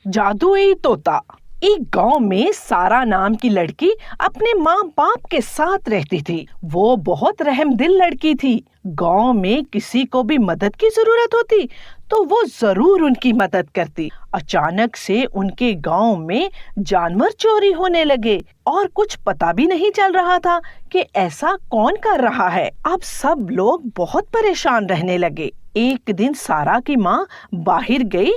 जादुई तोता। एक गांव में सारा नाम की लड़की अपने माँ बाप के साथ रहती थी। वो बहुत रहमदिल लड़की थी। गांव में किसी को भी मदद की जरूरत होती तो वो जरूर उनकी मदद करती। अचानक से उनके गांव में जानवर चोरी होने लगे और कुछ पता भी नहीं चल रहा था कि ऐसा कौन कर रहा है। अब सब लोग बहुत परेशान रहने लगे। एक दिन सारा की माँ बाहर गई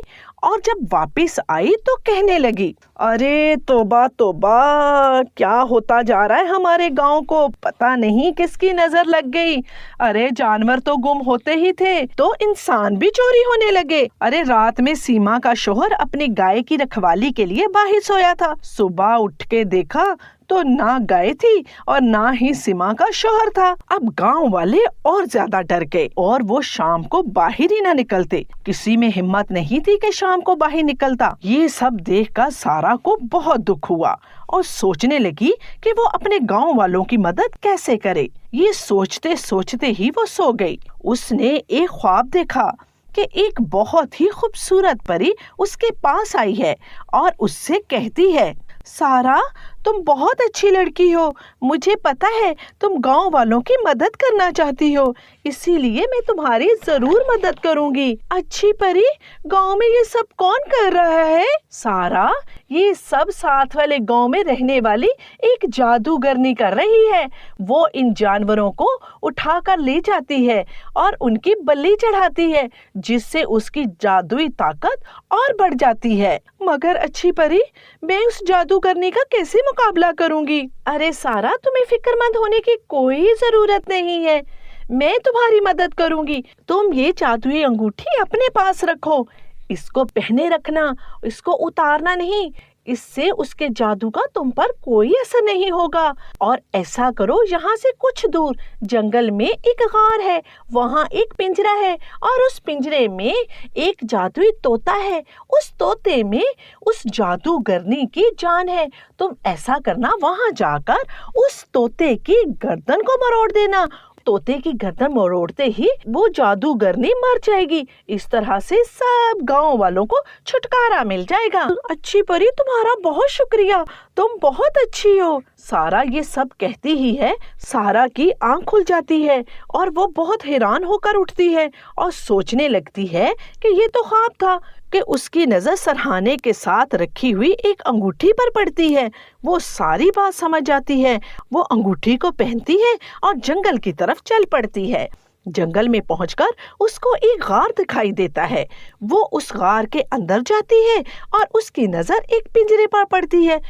और जब वापस आई तो कहने लगी, अरे तौबा तौबा, क्या होता जा रहा है हमारे गांव को, पता नहीं किसकी नजर लग गई। अरे जानवर तो गुम होते ही थे तो इंसान भी चोरी होने लगे। अरे रात में सीमा का शौहर अपनी गाय की रखवाली के लिए बाहर सोया था। सुबह उठ के देखा तो ना गाय थी और ना ही सीमा का शौहर था। अब गांव वाले और ज्यादा डर गए और वो शाम को बाहर ही ना निकलते। किसी में हिम्मत नहीं थी कि शाम को बाहर निकलता। ये सब देखकर सारा को बहुत दुख हुआ और सोचने लगी कि वो अपने गांव वालों की मदद कैसे करे। ये सोचते सोचते ही वो सो गई। उसने एक ख्वाब देखा कि एक बहुत ही खूबसूरत परी उसके पास आई है और उससे कहती है, सारा तुम बहुत अच्छी लड़की हो, मुझे पता है तुम गांव वालों की मदद करना चाहती हो, इसीलिए मैं तुम्हारी जरूर मदद करूंगी। अच्छी परी, गांव में ये सब कौन कर रहा है? सारा, ये सब साथ वाले गांव में रहने वाली एक जादूगरनी कर रही है। वो इन जानवरों को उठाकर ले जाती है और उनकी बलि चढ़ाती है, जिससे उसकी जादुई ताकत और बढ़ जाती है। मगर अच्छी परी, मैं उस जादूगरनी का कैसे मुकाबला करूंगी? अरे सारा, तुम्हें फिक्रमंद होने की कोई जरूरत नहीं है, मैं तुम्हारी मदद करूंगी। तुम ये जादुई अंगूठी अपने पास रखो, इसको पहने रखना, इसको उतारना नहीं, इससे उसके जादू का तुम पर कोई असर नहीं होगा। और ऐसा करो, यहाँ से कुछ दूर जंगल में एक गार है, वहाँ एक पिंजरा है और उस पिंजरे में एक जादुई तोता है। उस तोते में उस जादूगरनी की जान है। तुम ऐसा करना, वहाँ जाकर उस तोते की गर्दन को मरोड़ देना। तोते की गर्दन मरोड़ते ही वो जादूगरनी मर जाएगी। इस तरह से सब गांव वालों को छुटकारा मिल जाएगा। अच्छी परी, तुम्हारा बहुत शुक्रिया, तुम बहुत अच्छी हो। सारा ये सब कहती ही है, सारा की आंख खुल जाती है और वो बहुत हैरान होकर उठती है और सोचने लगती है कि ये तो ख्वाब था कि उसकी नजर सरहाने के साथ रखी हुई एक अंगूठी पर पड़ती है। वो सारी बात समझ जाती है। वो अंगूठी को पहनती है और जंगल की तरफ चल पड़ती है। जंगल में पहुंचकर उसको एक गार दिखाई देता है। वो उस गार के अंदर जाती है और उसकी नजर एक पिंजरे पर पड़ती है।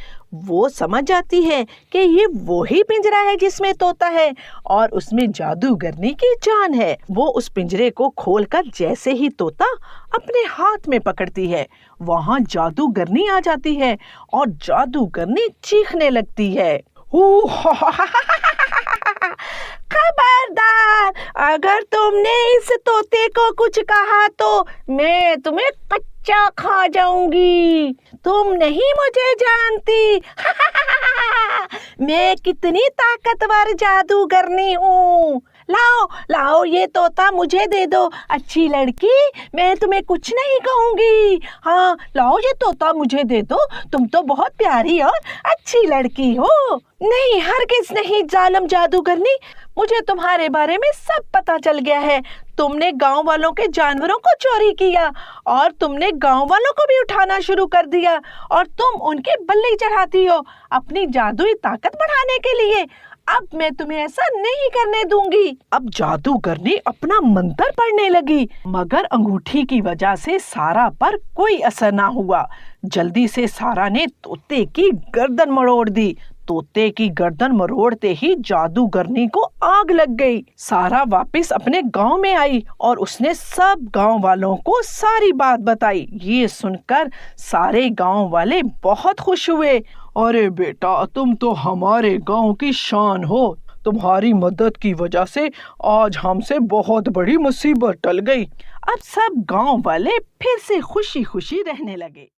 वो समझ जाती है कि ये वो ही पिंजरा है जिसमें तोता है और उसमें जादूगरनी की जान है। वो उस पिंजरे को खोलकर जैसे ही तोता अपने हाथ में पकड़ती है, वहाँ जादूगरनी आ जाती है और जादूगरनी चीखने लगती है, खबरदार, अगर तुमने इस तोते को कुछ कहा तो मैं तुम्हें कच्चा खा जाऊंगी। तुम नहीं मुझे जानती। मैं कितनी ताकतवर जादूगरनी हूँ। लाओ लाओ, ये तोता मुझे दे दो। अच्छी लड़की, मैं तुम्हें कुछ नहीं कहूंगी। हाँ, लाओ ये तोता मुझे दे दो, तुम तो बहुत प्यारी और अच्छी लड़की हो। नहीं, हरगिज़ नहीं जालिम जादूगरनी, मुझे तुम्हारे बारे में सब पता चल गया है। तुमने गांव वालों के जानवरों को चोरी किया और तुमने गांव वालों को भी उठाना शुरू कर दिया और तुम उनके बल्ले चढ़ाती हो अपनी जादुई ताकत बढ़ाने के लिए। अब मैं तुम्हें ऐसा नहीं करने दूंगी। अब जादूगरनी अपना मंत्र पढ़ने लगी, मगर अंगूठी की वजह से सारा पर कोई असर ना हुआ। जल्दी से सारा ने तोते की गर्दन मरोड़ दी। तोते की गर्दन मरोड़ते ही जादूगरनी को आग लग गई। सारा वापस अपने गांव में आई और उसने सब गांव वालों को सारी बात बताई। ये सुनकर सारे गांव वाले बहुत खुश हुए। अरे बेटा, तुम तो हमारे गांव की शान हो, तुम्हारी मदद की वजह से आज हमसे बहुत बड़ी मुसीबत टल गई। अब सब गांव वाले फिर से खुशी खुशी रहने लगे।